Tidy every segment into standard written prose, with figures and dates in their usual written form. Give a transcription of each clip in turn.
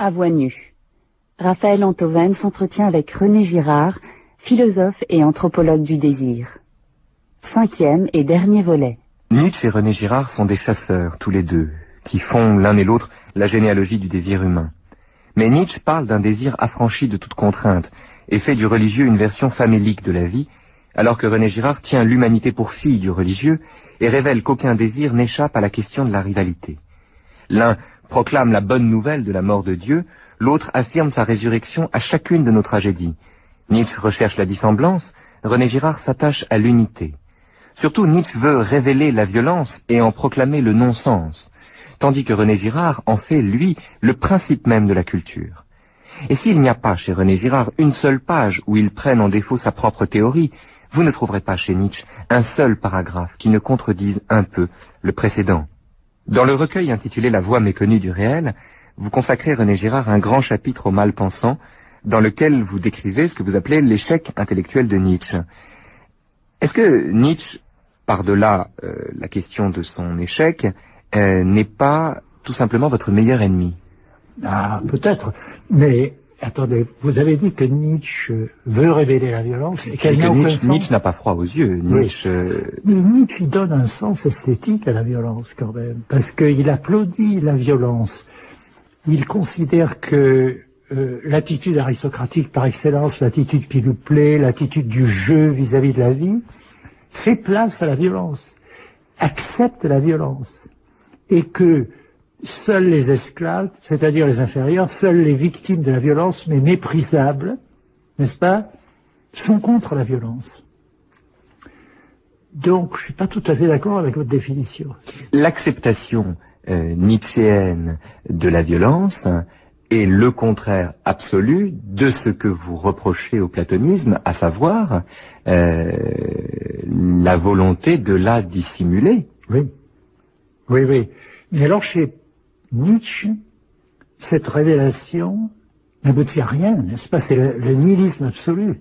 À voix nue. Raphaël Antoven s'entretient avec René Girard, philosophe et anthropologue du désir. 5e et dernier volet. Nietzsche et René Girard sont des chasseurs, tous les deux, qui font l'un et l'autre la généalogie du désir humain. Mais Nietzsche parle d'un désir affranchi de toute contrainte et fait du religieux une version famélique de la vie, alors que René Girard tient l'humanité pour fille du religieux et révèle qu'aucun désir n'échappe à la question de la rivalité. L'un proclame la bonne nouvelle de la mort de Dieu, l'autre affirme sa résurrection à chacune de nos tragédies. Nietzsche recherche la dissemblance, René Girard s'attache à l'unité. Surtout, Nietzsche veut révéler la violence et en proclamer le non-sens, tandis que René Girard en fait, lui, le principe même de la culture. Et s'il n'y a pas chez René Girard une seule page où il prenne en défaut sa propre théorie, vous ne trouverez pas chez Nietzsche un seul paragraphe qui ne contredise un peu le précédent. Dans le recueil intitulé La voix méconnue du réel, vous consacrez, René Girard, un grand chapitre aux mal-pensants, dans lequel vous décrivez ce que vous appelez l'échec intellectuel de Nietzsche. Est-ce que Nietzsche, par-delà la question de son échec, n'est pas tout simplement votre meilleur ennemi? Ah, peut-être, mais attendez, vous avez dit que Nietzsche veut révéler la violence et qu'elle n'a aucun sens. Nietzsche n'a pas froid aux yeux. Nietzsche, Mais Nietzsche donne un sens esthétique à la violence quand même, parce qu'il applaudit la violence. Il considère que l'attitude aristocratique par excellence, l'attitude qui nous plaît, l'attitude du jeu vis-à-vis de la vie, fait place à la violence, accepte la violence, et que seuls les esclaves, c'est-à-dire les inférieurs, seules les victimes de la violence, mais méprisables, n'est-ce pas, sont contre la violence. Donc, je suis pas tout à fait d'accord avec votre définition. L'acceptation nietzschéenne de la violence est le contraire absolu de ce que vous reprochez au platonisme, à savoir la volonté de la dissimuler. Oui, oui, oui. Mais alors, chez Nietzsche, cette révélation n'aboutit à rien, n'est-ce pas? C'est le nihilisme absolu.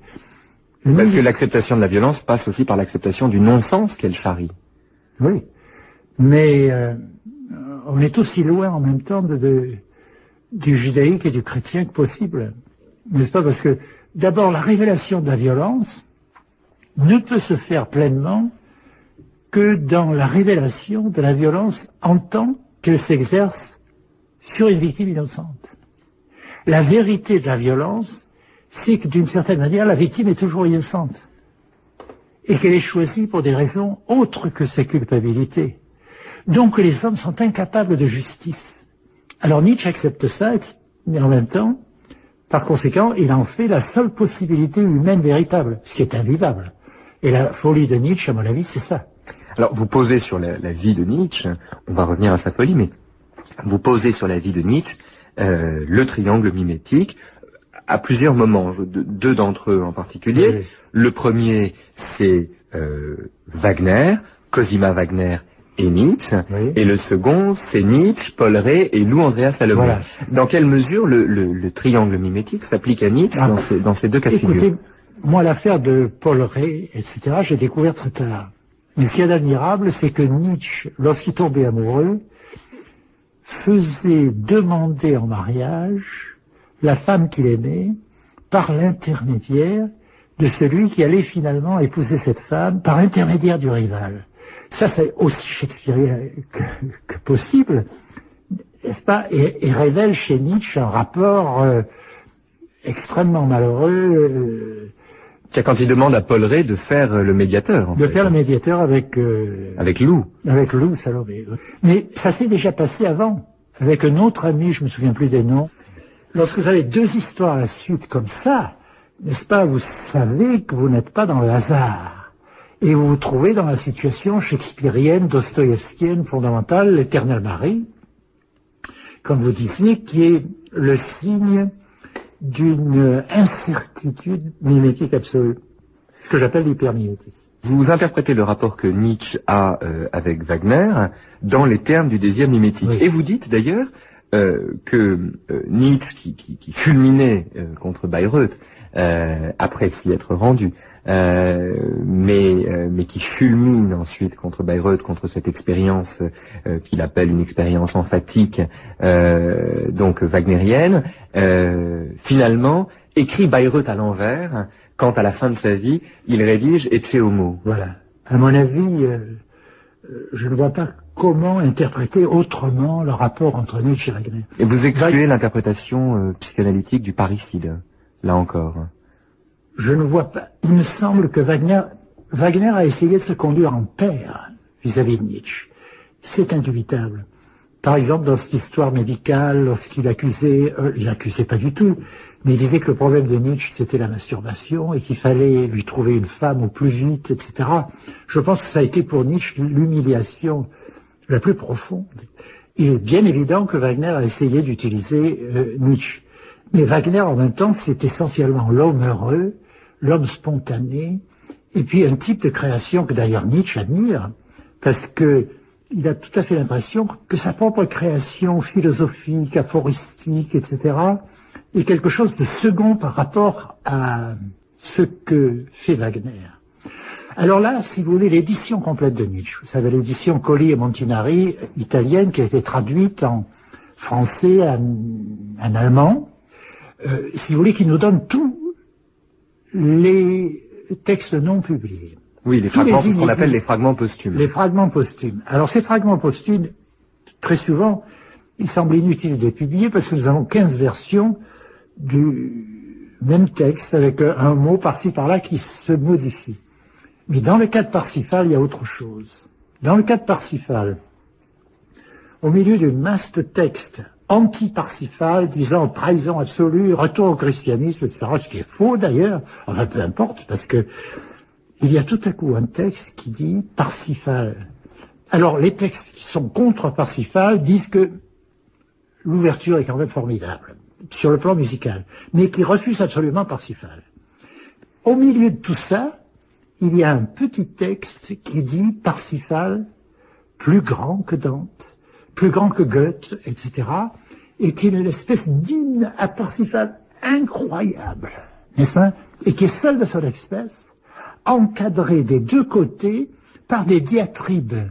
Parce que l'acceptation de la violence passe aussi par l'acceptation du non-sens qu'elle charrie. Oui, mais on est aussi loin en même temps du judaïque et du chrétien que possible, n'est-ce pas? Parce que d'abord, la révélation de la violence ne peut se faire pleinement que dans la révélation de la violence en tant qu'elle s'exerce sur une victime innocente. La vérité de la violence, c'est que d'une certaine manière, la victime est toujours innocente et qu'elle est choisie pour des raisons autres que sa culpabilité. Donc les hommes sont incapables de justice. Alors Nietzsche accepte ça, mais en même temps, par conséquent, il en fait la seule possibilité humaine véritable, ce qui est invivable. Et la folie de Nietzsche, à mon avis, c'est ça. Alors, vous posez sur la vie de Nietzsche, on va revenir à sa folie, mais vous posez sur la vie de Nietzsche le triangle mimétique à plusieurs moments, deux d'entre eux en particulier. Oui. Le premier, c'est Wagner, Cosima Wagner et Nietzsche, oui. Et le second, c'est Nietzsche, Paul Rée et Lou Andrea Salomé. Voilà. Dans quelle mesure le triangle mimétique s'applique à Nietzsche dans ces deux cas de figure? Moi, l'affaire de Paul Rée, etc., j'ai découvert très tard. Mais ce qu'il y a d'admirable, c'est que Nietzsche, lorsqu'il tombait amoureux, faisait demander en mariage la femme qu'il aimait par l'intermédiaire de celui qui allait finalement épouser cette femme par l'intermédiaire du rival. Ça, c'est aussi shakespearien que possible, n'est-ce pas? Et révèle chez Nietzsche un rapport extrêmement malheureux. Quand il demande à Paul Rée de faire le médiateur. Faire le médiateur avec Lou. Avec Lou Salomé. Mais ça s'est déjà passé avant, avec un autre ami, je me souviens plus des noms. Lorsque vous avez deux histoires à la suite comme ça, n'est-ce pas, vous savez que vous n'êtes pas dans le hasard. Et vous vous trouvez dans la situation shakespearienne, dostoïevskienne, fondamentale, l'éternel mari, comme vous disiez, qui est le signe d'une incertitude mimétique absolue. Ce que j'appelle l'hypermimétisme. Vous interprétez le rapport que Nietzsche a avec Wagner dans les termes du désir mimétique. Oui. Et vous dites d'ailleurs que Nietzsche, qui fulminait contre Bayreuth, après s'y être rendu, mais qui fulmine ensuite contre Bayreuth, contre cette expérience qu'il appelle une expérience emphatique, donc wagnérienne, finalement écrit Bayreuth à l'envers, quand à la fin de sa vie, il rédige Ecce Homo. Voilà. À mon avis, je ne vois pas comment interpréter autrement le rapport entre Nietzsche et Wagner. Et vous excluez l'interprétation psychanalytique du parricide, là encore. Je ne vois pas. Il me semble que Wagner a essayé de se conduire en père vis-à-vis de Nietzsche. C'est indubitable. Par exemple, dans cette histoire médicale, lorsqu'il accusait, il accusait pas du tout, mais il disait que le problème de Nietzsche, c'était la masturbation et qu'il fallait lui trouver une femme au plus vite, etc. Je pense que ça a été pour Nietzsche l'humiliation la plus profonde. Il est bien évident que Wagner a essayé d'utiliser Nietzsche. Mais Wagner, en même temps, c'est essentiellement l'homme heureux, l'homme spontané, et puis un type de création que d'ailleurs Nietzsche admire, parce que il a tout à fait l'impression que sa propre création philosophique, aphoristique, etc., est quelque chose de second par rapport à ce que fait Wagner. Alors là, si vous voulez, l'édition complète de Nietzsche, vous savez, l'édition Colli et Montinari, italienne, qui a été traduite en français, en allemand, si vous voulez, qui nous donne tous les textes non publiés. Oui, les fragments, ce qu'on appelle les fragments posthumes. Les fragments posthumes. Alors ces fragments posthumes, très souvent, il semble inutile de les publier parce que nous avons 15 versions du même texte avec un mot par-ci par-là qui se modifie. Mais dans le cas de Parsifal, il y a autre chose. Dans le cas de Parsifal, au milieu d'une masse de textes anti-Parsifal, disant trahison absolue, retour au christianisme, etc., ce qui est faux d'ailleurs, enfin peu importe, parce que il y a tout à coup un texte qui dit Parsifal. Alors les textes qui sont contre Parsifal disent que l'ouverture est quand même formidable, sur le plan musical, mais qui refusent absolument Parsifal. Au milieu de tout ça, il y a un petit texte qui dit Parsifal, plus grand que Dante, plus grand que Goethe, etc., et qui est une espèce d'hymne à Parsifal incroyable, n'est-ce pas? Et qui est seul de son espèce, encadré des deux côtés par des diatribes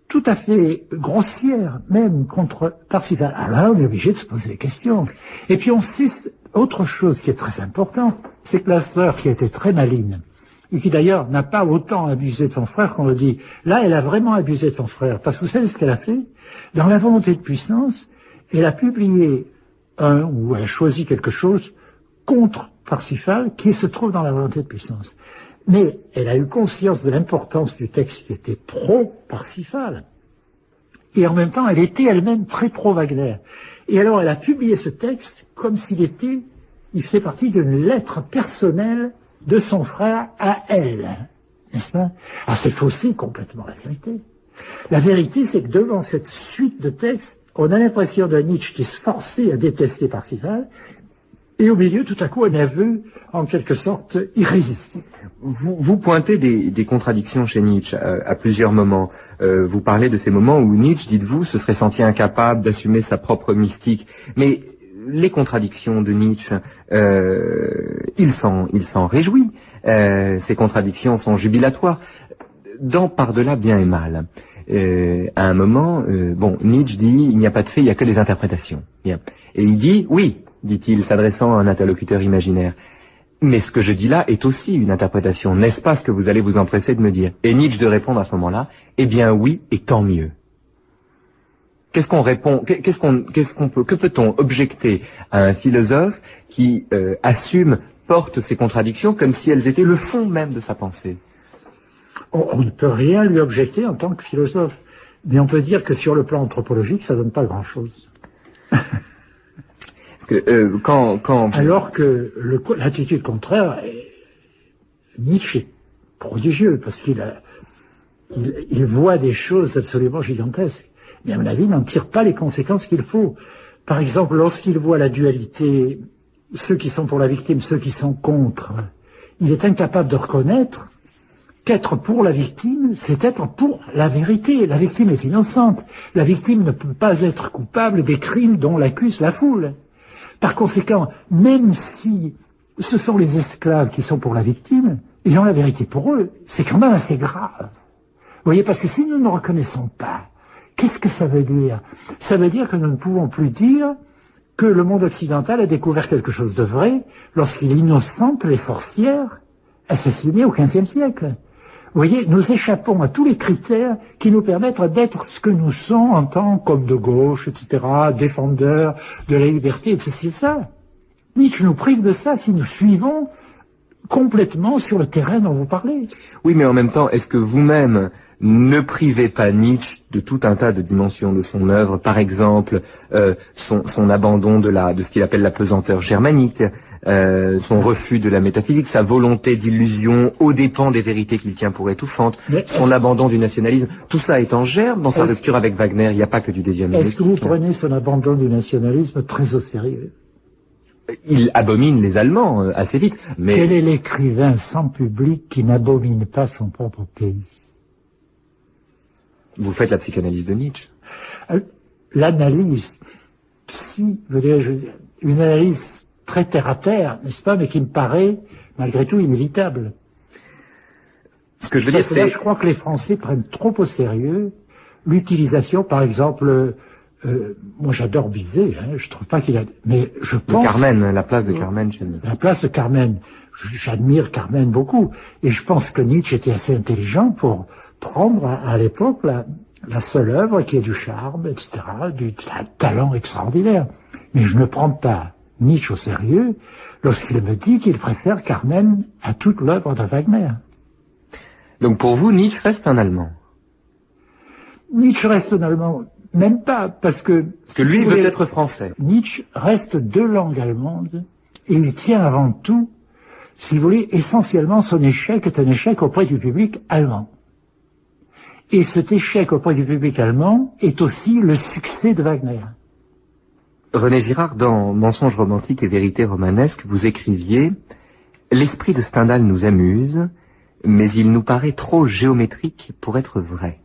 tout à fait grossières, même contre Parsifal. Alors là, on est obligé de se poser des questions. Et puis on sait autre chose qui est très important, c'est que la sœur qui a été très maligne, et qui d'ailleurs n'a pas autant abusé de son frère qu'on le dit, là elle a vraiment abusé de son frère, parce que vous savez ce qu'elle a fait? Dans La volonté de puissance, elle a publié ou elle a choisi quelque chose contre Parsifal qui se trouve dans La volonté de puissance. Mais elle a eu conscience de l'importance du texte qui était pro-Parsifal. Et en même temps, elle était elle-même très pro-Wagner. Et alors, elle a publié ce texte comme il faisait partie d'une lettre personnelle de son frère à elle. N'est-ce pas? Alors, c'est faussé complètement la vérité. La vérité, c'est que devant cette suite de textes, on a l'impression d'un Nietzsche qui se forçait à détester Parsifal, et au milieu, tout à coup, un aveu, en quelque sorte, irrésistible. Vous pointez des contradictions chez Nietzsche à plusieurs moments. Vous parlez de ces moments où Nietzsche, dites-vous, se serait senti incapable d'assumer sa propre mystique. Mais les contradictions de Nietzsche, il s'en réjouit. Ces contradictions sont jubilatoires. Dans Par-delà bien et mal, à un moment, Nietzsche dit, il n'y a pas de fait, il n'y a que des interprétations. Bien. Et il dit, oui, dit-il, s'adressant à un interlocuteur imaginaire. Mais ce que je dis là est aussi une interprétation. N'est-ce pas ce que vous allez vous empresser de me dire? Et Nietzsche de répondre à ce moment-là, eh bien oui, et tant mieux. Qu'est-ce qu'on répond? Que peut-on objecter à un philosophe qui porte ses contradictions comme si elles étaient le fond même de sa pensée? On ne peut rien lui objecter en tant que philosophe. Mais on peut dire que sur le plan anthropologique, ça donne pas grand-chose. Parce que alors que l'attitude contraire, Nietzsche est prodigieux parce qu'il voit des choses absolument gigantesques. Mais à mon avis, il n'en tire pas les conséquences qu'il faut. Par exemple, lorsqu'il voit la dualité, ceux qui sont pour la victime, ceux qui sont contre, il est incapable de reconnaître qu'être pour la victime, c'est être pour la vérité. La victime est innocente. La victime ne peut pas être coupable des crimes dont l'accuse la foule. Par conséquent, même si ce sont les esclaves qui sont pour la victime, ils ont la vérité pour eux. C'est quand même assez grave. Vous voyez, parce que si nous ne reconnaissons pas, qu'est-ce que ça veut dire? Ça veut dire que nous ne pouvons plus dire que le monde occidental a découvert quelque chose de vrai lorsqu'il innocente les sorcières assassinées au XVe siècle. Vous voyez, nous échappons à tous les critères qui nous permettent d'être ce que nous sommes en tant qu'hommes de gauche, etc., défendeurs de la liberté, et ceci et ça. Nietzsche nous prive de ça si nous suivons complètement sur le terrain dont vous parlez. Oui, mais en même temps, est-ce que vous-même ne privez pas Nietzsche de tout un tas de dimensions de son œuvre, par exemple son abandon de ce qu'il appelle la pesanteur germanique, son refus de la métaphysique, sa volonté d'illusion aux dépens des vérités qu'il tient pour étouffantes, son abandon du nationalisme, tout ça est en germe dans sa rupture avec Wagner, il n'y a pas que du désir mimétique. Est-ce que vous prenez son abandon du nationalisme très au sérieux? Il abomine les Allemands assez vite, mais... Quel est l'écrivain sans public qui n'abomine pas son propre pays? Vous faites la psychanalyse de Nietzsche. L'analyse, une analyse très terre à terre, n'est-ce pas, mais qui me paraît, malgré tout, inévitable. Ce que je veux dire, c'est... Je crois que les Français prennent trop au sérieux l'utilisation, par exemple... moi j'adore Bizet, je trouve pas qu'il a... Mais je pense... Carmen, la place de Carmen chez Nietzsche. La place de Carmen. J'admire Carmen beaucoup. Et je pense que Nietzsche était assez intelligent pour prendre à l'époque la seule œuvre qui est du charme, etc., du talent extraordinaire. Mais je ne prends pas Nietzsche au sérieux lorsqu'il me dit qu'il préfère Carmen à toute l'œuvre de Wagner. Donc pour vous, Nietzsche reste un Allemand? Nietzsche reste un Allemand... Même pas, parce que lui veut être français. Nietzsche reste de langue allemande, et il tient avant tout, si vous voulez, essentiellement son échec est un échec auprès du public allemand. Et cet échec auprès du public allemand est aussi le succès de Wagner. René Girard, dans Mensonges romantiques et vérités romanesques, vous écriviez « L'esprit de Stendhal nous amuse, mais il nous paraît trop géométrique pour être vrai. »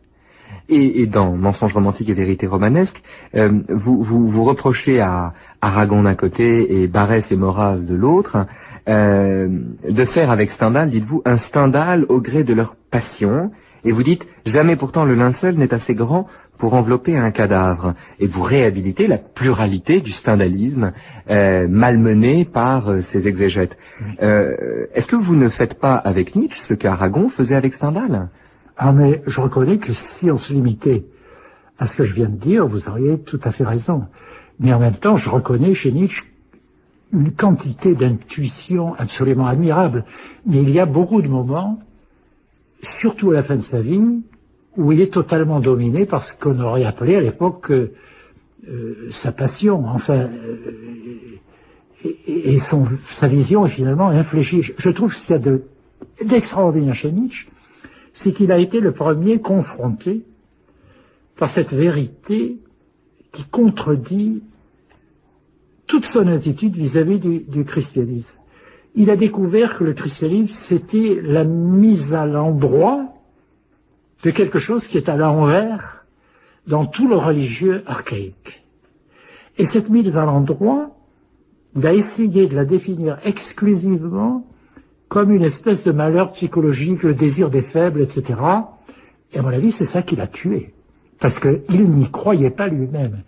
Et dans Mensonges romantiques et vérités romanesques, vous reprochez à Aragon d'un côté et Barrès et Maurras de l'autre de faire avec Stendhal, dites-vous, un Stendhal au gré de leur passion. Et vous dites, jamais pourtant le linceul n'est assez grand pour envelopper un cadavre. Et vous réhabilitez la pluralité du stendhalisme malmené par ses exégètes. Est-ce que vous ne faites pas avec Nietzsche ce qu'Aragon faisait avec Stendhal ? Ah, mais je reconnais que si on se limitait à ce que je viens de dire, vous auriez tout à fait raison. Mais en même temps, je reconnais chez Nietzsche une quantité d'intuition absolument admirable. Mais il y a beaucoup de moments, surtout à la fin de sa vie, où il est totalement dominé par ce qu'on aurait appelé à l'époque sa passion, enfin, et sa vision est finalement infléchie. Je trouve ce qu'il y a d'extraordinaire chez Nietzsche, c'est qu'il a été le premier confronté par cette vérité qui contredit toute son attitude vis-à-vis du christianisme. Il a découvert que le christianisme, c'était la mise à l'endroit de quelque chose qui est à l'envers dans tout le religieux archaïque. Et cette mise à l'endroit, il a essayé de la définir exclusivement comme une espèce de malheur psychologique, le désir des faibles, etc. Et à mon avis, c'est ça qui l'a tué. Parce qu'il n'y croyait pas lui-même.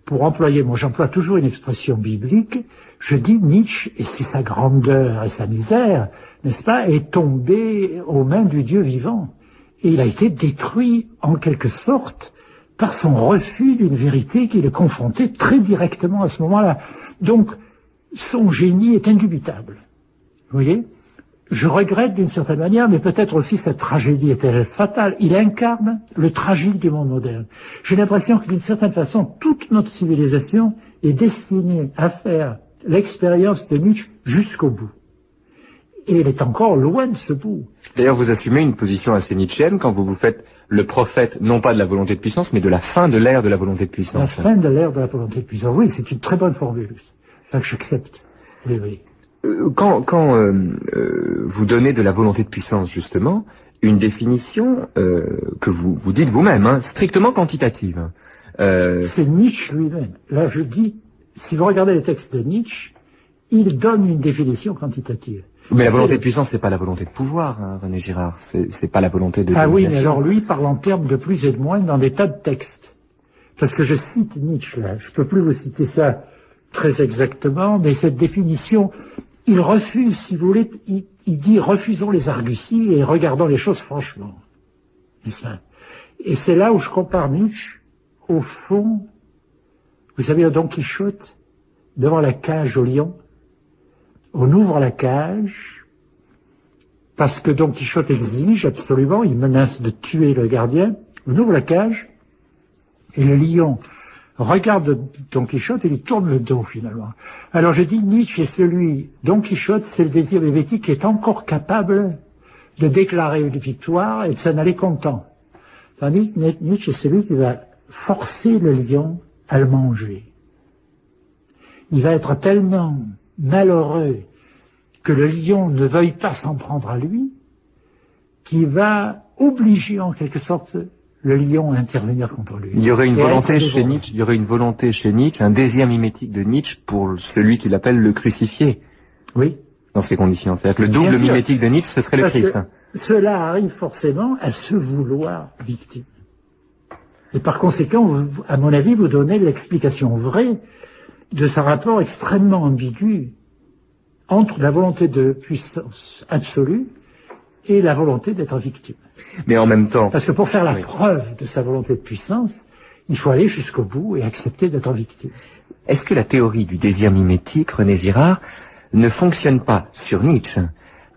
Pour employer, moi j'emploie toujours une expression biblique, je dis Nietzsche, et si sa grandeur et sa misère, n'est-ce pas, est tombé aux mains du Dieu vivant. Et il a été détruit, en quelque sorte, par son refus d'une vérité qui le confrontait très directement à ce moment-là. Donc, son génie est indubitable. Vous voyez ? Je regrette d'une certaine manière, mais peut-être aussi cette tragédie est-elle fatale. Il incarne le tragique du monde moderne. J'ai l'impression que d'une certaine façon, toute notre civilisation est destinée à faire l'expérience de Nietzsche jusqu'au bout. Et elle est encore loin de ce bout. D'ailleurs, vous assumez une position assez nietzschéenne quand vous vous faites le prophète, non pas de la volonté de puissance, mais de la fin de l'ère de la volonté de puissance. La fin de l'ère de la volonté de puissance. Oui, c'est une très bonne formule. C'est ça que j'accepte. Oui, oui. Quand vous donnez de la volonté de puissance, justement, une définition que vous dites vous-même, hein, strictement quantitative. C'est Nietzsche lui-même. Là, je dis, si vous regardez les textes de Nietzsche, il donne une définition quantitative. Mais la volonté de puissance, c'est pas la volonté de pouvoir, hein, René Girard. C'est pas la volonté de Ah oui, mais domination. alors lui parle en termes de plus et de moins dans des tas de textes. Parce que je cite Nietzsche, là. Je peux plus vous citer ça très exactement, mais cette définition, il refuse, si vous voulez, il dit refusons les arguties et regardons les choses franchement. N'est-ce pas? Et c'est là où je compare Nietzsche, au fond, vous savez, au Don Quichotte, devant la cage au lion, on ouvre la cage, parce que Don Quichotte exige absolument, il menace de tuer le gardien, on ouvre la cage, et le lion regarde Don Quichotte et lui tourne le dos finalement. Alors je dis, Nietzsche est celui, Don Quichotte, c'est le désir mimétique qui est encore capable de déclarer une victoire et de s'en aller content. Tandis que Nietzsche est celui qui va forcer le lion à le manger. Il va être tellement malheureux que le lion ne veuille pas s'en prendre à lui, qu'il va obliger en quelque sorte le lion à intervenir contre lui. Il y aurait une volonté chez Nietzsche, un désir mimétique de Nietzsche pour celui qu'il appelle le crucifié. Oui. Dans ces conditions. C'est-à-dire que le double mimétique de Nietzsche, ce serait le Christ. Cela arrive forcément à se vouloir victime. Et par conséquent, à mon avis, vous donnez l'explication vraie de ce rapport extrêmement ambigu entre la volonté de puissance absolue et la volonté d'être victime. Mais en même temps... Parce que pour faire la preuve de sa volonté de puissance, il faut aller jusqu'au bout et accepter d'être victime. Est-ce que la théorie du désir mimétique, René Girard, ne fonctionne pas sur Nietzsche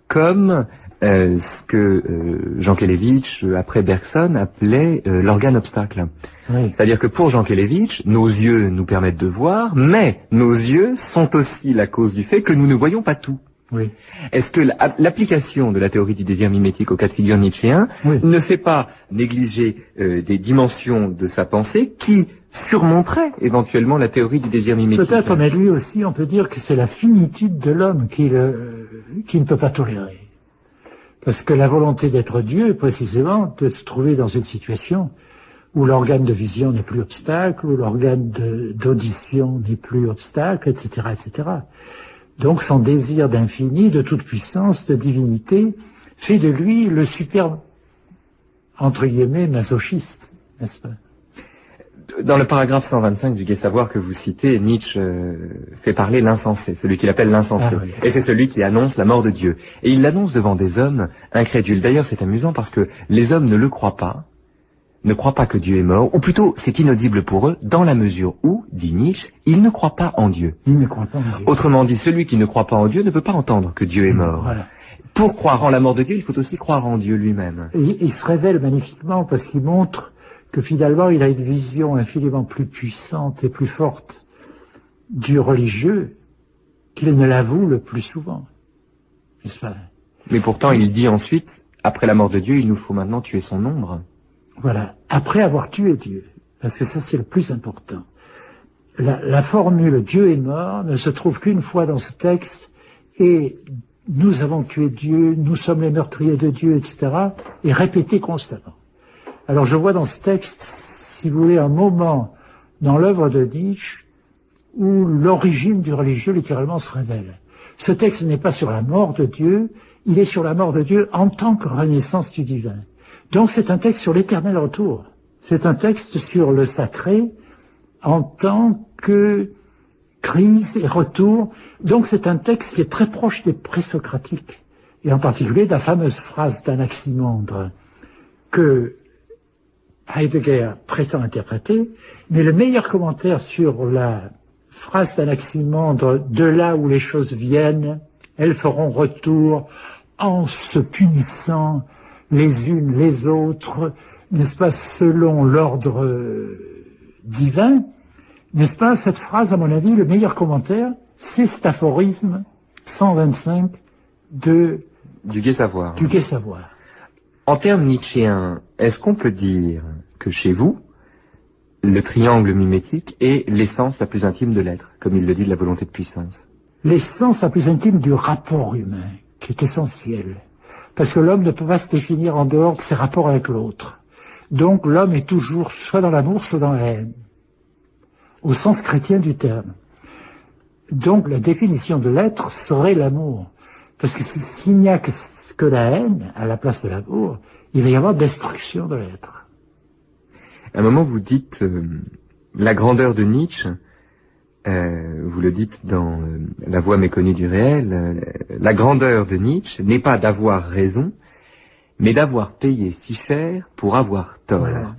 comme ce que Jankélévitch, après Bergson, appelait l'organe obstacle? Oui. C'est-à-dire que pour Jankélévitch, nos yeux nous permettent de voir, mais nos yeux sont aussi la cause du fait que nous ne voyons pas tout. Oui. Est-ce que l'application de la théorie du désir mimétique au cas de figure nietzschéen ne fait pas négliger des dimensions de sa pensée qui surmonteraient éventuellement la théorie du désir mimétique? Peut-être, mais lui aussi, on peut dire que c'est la finitude de l'homme qui ne peut pas tolérer. Parce que la volonté d'être Dieu, précisément, de se trouver dans une situation où l'organe de vision n'est plus obstacle, où l'organe d'audition n'est plus obstacle, etc., etc. Donc son désir d'infini, de toute puissance, de divinité, fait de lui le superbe, entre guillemets, masochiste, n'est-ce pas? Dans le paragraphe 125 du Gai Savoir que vous citez, Nietzsche fait parler l'insensé, celui qu'il appelle l'insensé. Ah, oui. Et c'est celui qui annonce la mort de Dieu. Et il l'annonce devant des hommes incrédules. D'ailleurs, c'est amusant parce que les hommes ne le croient pas, ne croient pas que Dieu est mort, ou plutôt c'est inaudible pour eux, dans la mesure où, dit Nietzsche, ils ne croient pas en Dieu. Il ne croit pas en Dieu. Autrement dit, celui qui ne croit pas en Dieu ne peut pas entendre que Dieu est mort. Voilà. Pour croire en la mort de Dieu, il faut aussi croire en Dieu lui-même. Et il se révèle magnifiquement parce qu'il montre que finalement il a une vision infiniment plus puissante et plus forte du religieux qu'il ne l'avoue le plus souvent. N'est-ce pas? Mais pourtant, il dit ensuite, après la mort de Dieu, il nous faut maintenant tuer son ombre. Voilà, après avoir tué Dieu, parce que ça c'est le plus important. La formule « Dieu est mort » ne se trouve qu'une fois dans ce texte, et « nous avons tué Dieu, nous sommes les meurtriers de Dieu », etc., est répétée constamment. Alors je vois dans ce texte, si vous voulez, un moment dans l'œuvre de Nietzsche où l'origine du religieux littéralement se révèle. Ce texte n'est pas sur la mort de Dieu, il est sur la mort de Dieu en tant que renaissance du divin. Donc c'est un texte sur l'éternel retour. C'est un texte sur le sacré en tant que crise et retour. Donc c'est un texte qui est très proche des présocratiques. Et en particulier de la fameuse phrase d'Anaximandre que Heidegger prétend interpréter. Mais le meilleur commentaire sur la phrase d'Anaximandre « de là où les choses viennent, elles feront retour en se punissant » les unes, les autres, n'est-ce pas, selon l'ordre divin, n'est-ce pas, cette phrase, à mon avis, le meilleur commentaire, c'est cet aphorisme 125 du Gai Savoir. Du Gai Savoir. En termes nietzschéens, est-ce qu'on peut dire que chez vous, le triangle mimétique est l'essence la plus intime de l'être, comme il le dit de la volonté de puissance? L'essence la plus intime du rapport humain, qui est essentielle. Parce que l'homme ne peut pas se définir en dehors de ses rapports avec l'autre. Donc l'homme est toujours soit dans l'amour, soit dans la haine, au sens chrétien du terme. Donc la définition de l'être serait l'amour. Parce que s'il n'y a que la haine à la place de l'amour, il va y avoir destruction de l'être. À un moment, vous dites la grandeur de Nietzsche, vous le dites dans La voix méconnue du réel, la grandeur de Nietzsche n'est pas d'avoir raison, mais d'avoir payé si cher pour avoir tort. Voilà.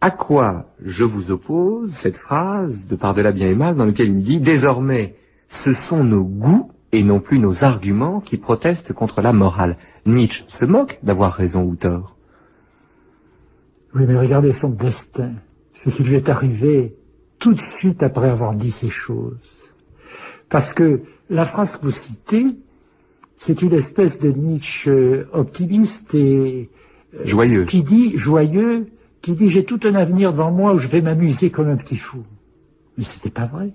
À quoi je vous oppose cette phrase de Par-delà bien et mal dans laquelle il dit « Désormais, ce sont nos goûts et non plus nos arguments qui protestent contre la morale. » Nietzsche se moque d'avoir raison ou tort. Oui, mais regardez son destin, ce qui lui est arrivé tout de suite après avoir dit ces choses. Parce que la phrase que vous citez, c'est une espèce de Nietzsche optimiste et joyeux. Qui dit j'ai tout un avenir devant moi où je vais m'amuser comme un petit fou. Mais c'était pas vrai.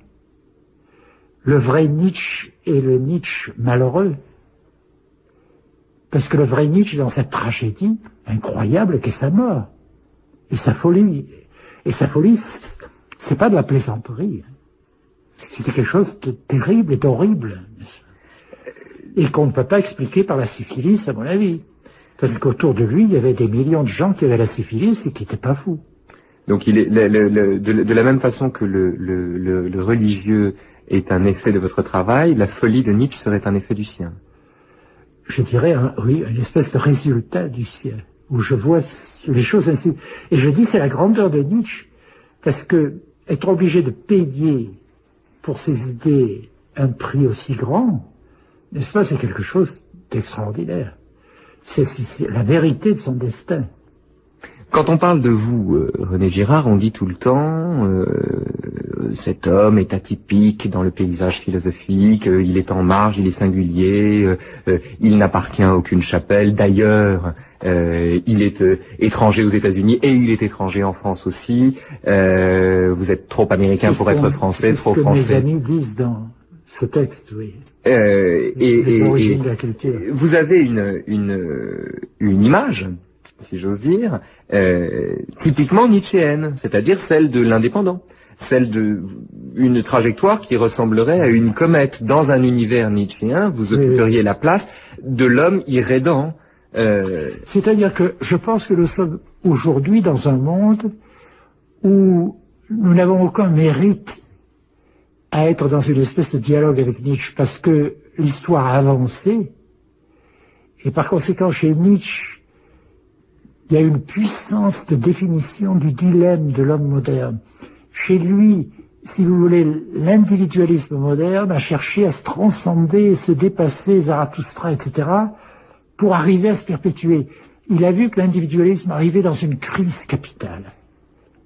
Le vrai Nietzsche est le Nietzsche malheureux. Parce que le vrai Nietzsche, dans cette tragédie incroyable qu'est sa mort, et sa folie. Et sa folie, c'est pas de la plaisanterie. C'était quelque chose de terrible et d'horrible. Et qu'on ne peut pas expliquer par la syphilis, à mon avis. Parce qu'autour de lui, il y avait des millions de gens qui avaient la syphilis et qui n'étaient pas fous. Donc il est de la même façon que le religieux est un effet de votre travail, la folie de Nietzsche serait un effet du sien. Je dirais, oui, une espèce de résultat du sien, où je vois les choses ainsi. Et je dis, c'est la grandeur de Nietzsche, parce que être obligé de payer pour ses idées un prix aussi grand, n'est-ce pas, c'est quelque chose d'extraordinaire. C'est la vérité de son destin. Quand on parle de vous, René Girard, on dit tout le temps cet homme est atypique dans le paysage philosophique, il est en marge, il est singulier, il n'appartient à aucune chapelle. D'ailleurs, il est étranger aux États-Unis et il est étranger en France aussi. Vous êtes trop américain pour être français, trop français. C'est ce que mes amis disent dans ce texte, oui. Les origines de la culture. Vous avez une image, si j'ose dire, typiquement nietzschéenne, c'est-à-dire celle de l'indépendant, celle de une trajectoire qui ressemblerait à une comète. Dans un univers nietzschéen, vous occuperiez la place de l'homme irrédent. C'est-à-dire que je pense que nous sommes aujourd'hui dans un monde où nous n'avons aucun mérite à être dans une espèce de dialogue avec Nietzsche, parce que l'histoire a avancé, et par conséquent, chez Nietzsche, il y a une puissance de définition du dilemme de l'homme moderne. Chez lui, si vous voulez, l'individualisme moderne a cherché à se transcender, se dépasser, Zarathustra, etc., pour arriver à se perpétuer. Il a vu que l'individualisme arrivait dans une crise capitale,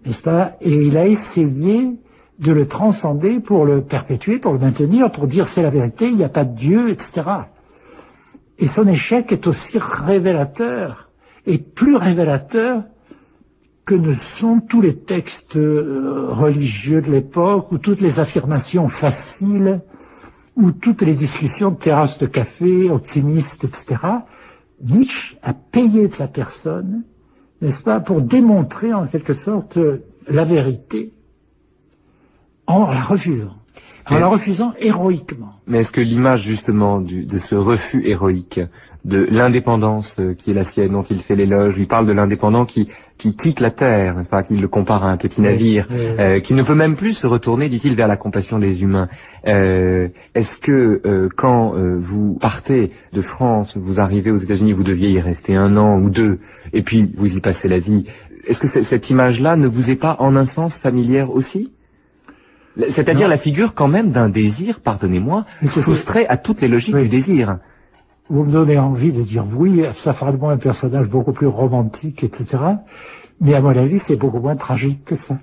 n'est-ce pas? Et il a essayé de le transcender pour le perpétuer, pour le maintenir, pour dire c'est la vérité, il n'y a pas de Dieu, etc. Et son échec est aussi révélateur, et plus révélateur que ne sont tous les textes religieux de l'époque, ou toutes les affirmations faciles, ou toutes les discussions de terrasses de café, optimistes, etc. Nietzsche a payé de sa personne, n'est-ce pas, pour démontrer en quelque sorte la vérité, en la refusant. En la refusant héroïquement. Mais est-ce que l'image justement de ce refus héroïque, de l'indépendance qui est la sienne, dont il fait l'éloge, il parle de l'indépendant qui quitte la terre, n'est-ce pas, qu'il le compare à un petit navire, qui ne peut même plus se retourner, dit-il, vers la compassion des humains. Est-ce que quand vous partez de France, vous arrivez aux États-Unis, vous deviez y rester 1 an ou 2, et puis vous y passez la vie, est-ce que cette image-là ne vous est pas en un sens familière aussi ? C'est-à-dire la figure quand même d'un désir, pardonnez-moi, soustrait à toutes les logiques du désir. Vous me donnez envie de dire oui, ça fera de moi un personnage beaucoup plus romantique, etc. Mais à mon avis, c'est beaucoup moins tragique que ça.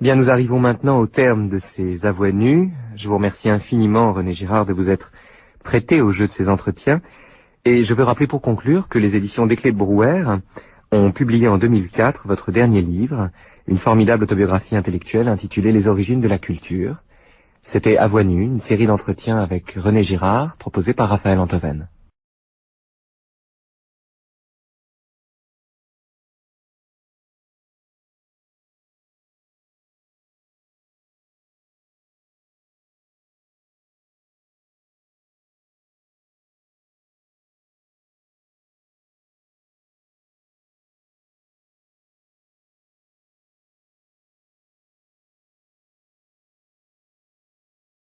Bien, nous arrivons maintenant au terme de ces avoués nus. Je vous remercie infiniment, René Girard, de vous être prêté au jeu de ces entretiens. Et je veux rappeler pour conclure que les éditions des Clés de Brouwer ont publié en 2004 votre dernier livre, une formidable autobiographie intellectuelle intitulée Les origines de la culture. C'était À voix nue, une série d'entretiens avec René Girard, proposée par Raphaël Antoven.